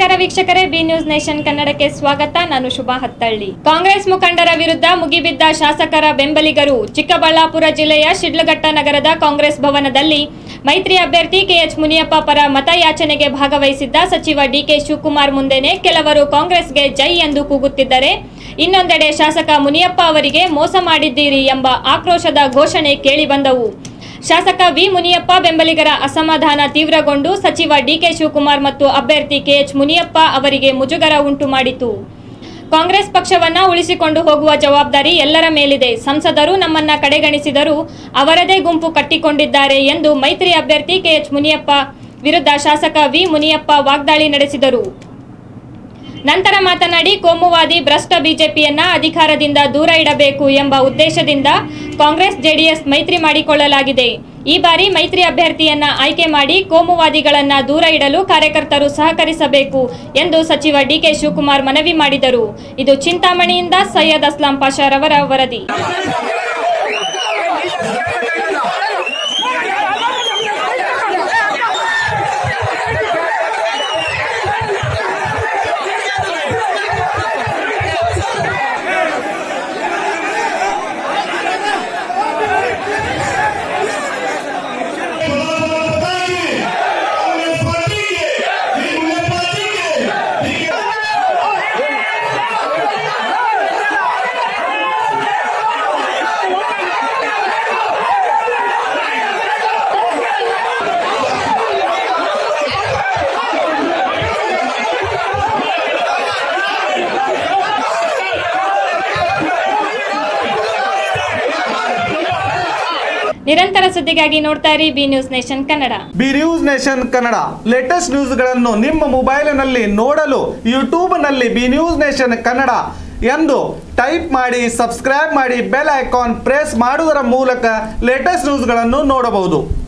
ನಮಸ್ಕಾರ ವೀಕ್ಷಕರೇ, B news nation ಕನ್ನಡಕ್ಕೆ ಸ್ವಾಗತ. ನಾನು ಶುಭಾ ಹತ್ತಳ್ಳಿ. ಕಾಂಗ್ರೆಸ್ ಮುಖಂಡರ ವಿರುದ್ಧ ಮುಗಿಬಿದ್ದ ಶಾಸಕರ ಬೆಂಬಲಿಗರು. ಚಿಕ್ಕಬಳ್ಳಾಪುರ ಜಿಲ್ಲೆಯ ಶಿಡ್ಲಘಟ್ಟ ನಗರದ ಕಾಂಗ್ರೆಸ್ ಭವನದಲ್ಲಿ ಮೈತ್ರಿ ಅಭ್ಯರ್ಥಿ ಕೆಎಚ್ ಮುನಿಯಪ್ಪ ಪರ ಮತಯಾಚನೆಗೆ ಭಾಗವಹಿಸಿದ್ದ ಸಚಿವ ಡಿಕೆ ಶಿವಕುಮಾರ್ ಮುಂದೆನೆ ಕೆಲವರು ಕಾಂಗ್ರೆಸ್ಗೆ ಜೈ ಎಂದು ಕೂಗುತ್ತಿದ್ದರೆ, ಇನ್ನೊಂದೆಡೆ ಶಾಸಕ ಮುನಿಯಪ್ಪ ಅವರಿಗೆ ಮೋಸ ಮಾಡಿದ್ದೀರಿ ಎಂಬ ಆಕ್ರೋಶದ ಘೋಷಣೆ ಕೇಳಿಬಂದವು. ಶಾಸಕ ವಿ ಮುನಿಯಪ್ಪ ಬೆಂಬಲಿಗರ ಅಸಮಾಧಾನ ತೀವ್ರಗೊಂಡು ಸಚಿವ ಡಿಕೆ ಶಿವಕುಮಾರ್ ಮತ್ತು ಅಭ್ಯರ್ಥಿ ಕೆಎಚ್ ಮುನಿಯಪ್ಪ ಅವರಿಗೆ ಮುಜುಗರ ಉಂಟು ಮಾಡಿತು. ಕಾಂಗ್ರೆಸ್ ಪಕ್ಷವನ್ನ ಉಳಿಸಿಕೊಂಡು ಹೋಗುವ ಜವಾಬ್ದಾರಿ ಎಲ್ಲರ ಮೇಲಿದೆ. ಸಂಸದರು ನಮ್ಮನ್ನ ಕಡೆಗಣಿಸಿದರೂ ಅವರದೇ ಗುಂಪು ಕಟ್ಟಿಕೊಂಡಿದ್ದಾರೆ ಎಂದು ಮೈತ್ರಿ ಅಭ್ಯರ್ಥಿ ಕೆಎಚ್ ಮುನಿಯಪ್ಪ ವಿರುದ್ಧ ಶಾಸಕ ವಿ ಮುನಿಯಪ್ಪ ವಾಗ್ದಾಳಿ ನಡೆಸಿದರು. ನಂತರ ಮಾತನಾಡಿ, ಕೋಮುವಾದಿ ಭ್ರಷ್ಟ ಬಿಜೆಪಿಯನ್ನ ಅಧಿಕಾರದಿಂದ ದೂರ ಇಡಬೇಕು ಎಂಬ ಉದ್ದೇಶದಿಂದ ಕಾಂಗ್ರೆಸ್ ಜೆಡಿಎಸ್ ಮೈತ್ರಿ ಮಾಡಿಕೊಳ್ಳಲಾಗಿದೆ. ಈ ಬಾರಿ ಮೈತ್ರಿ ಅಭ್ಯರ್ಥಿಯನ್ನ ಆಯ್ಕೆ ಮಾಡಿ ಕೋಮುವಾದಿಗಳನ್ನ ದೂರ ಇಡಲು ಕಾರ್ಯಕರ್ತರು ಸಹಕರಿಸಬೇಕು ಎಂದು ಸಚಿವ ಡಿಕೆ ಶಿವಕುಮಾರ್ ಮನವಿ ಮಾಡಿದರು. ಇದು ಚಿಂತಾಮಣಿಯಿಂದ ಸೈಯದ್ ಅಸ್ಲಾಂ ಪಾಷಾರವರ ವರದಿ. ನಿರಂತರ ಸುದ್ದಿಗಾಗಿ ನೋಡ್ತಾ ಇರಿ B news nation Kannada. B news nation Kannada latest ನ್ಯೂಸ್ಗಳನ್ನು ನಿಮ್ಮ ಮೊಬೈಲಿನಲ್ಲಿ ನೋಡಲು ಯೂಟ್ಯೂಬ್ನಲ್ಲಿ ಬಿ ನ್ಯೂಸ್ ನೇಷನ್ ಕನ್ನಡ ಎಂದು ಟೈಪ್ ಮಾಡಿ, ಸಬ್ಸ್ಕ್ರೈಬ್ ಮಾಡಿ, ಬೆಲ್ ಐಕಾನ್ ಪ್ರೆಸ್ ಮಾಡುವುದರ ಮೂಲಕ ಲೇಟೆಸ್ಟ್ ನ್ಯೂಸ್ಗಳನ್ನು ನೋಡಬಹುದು.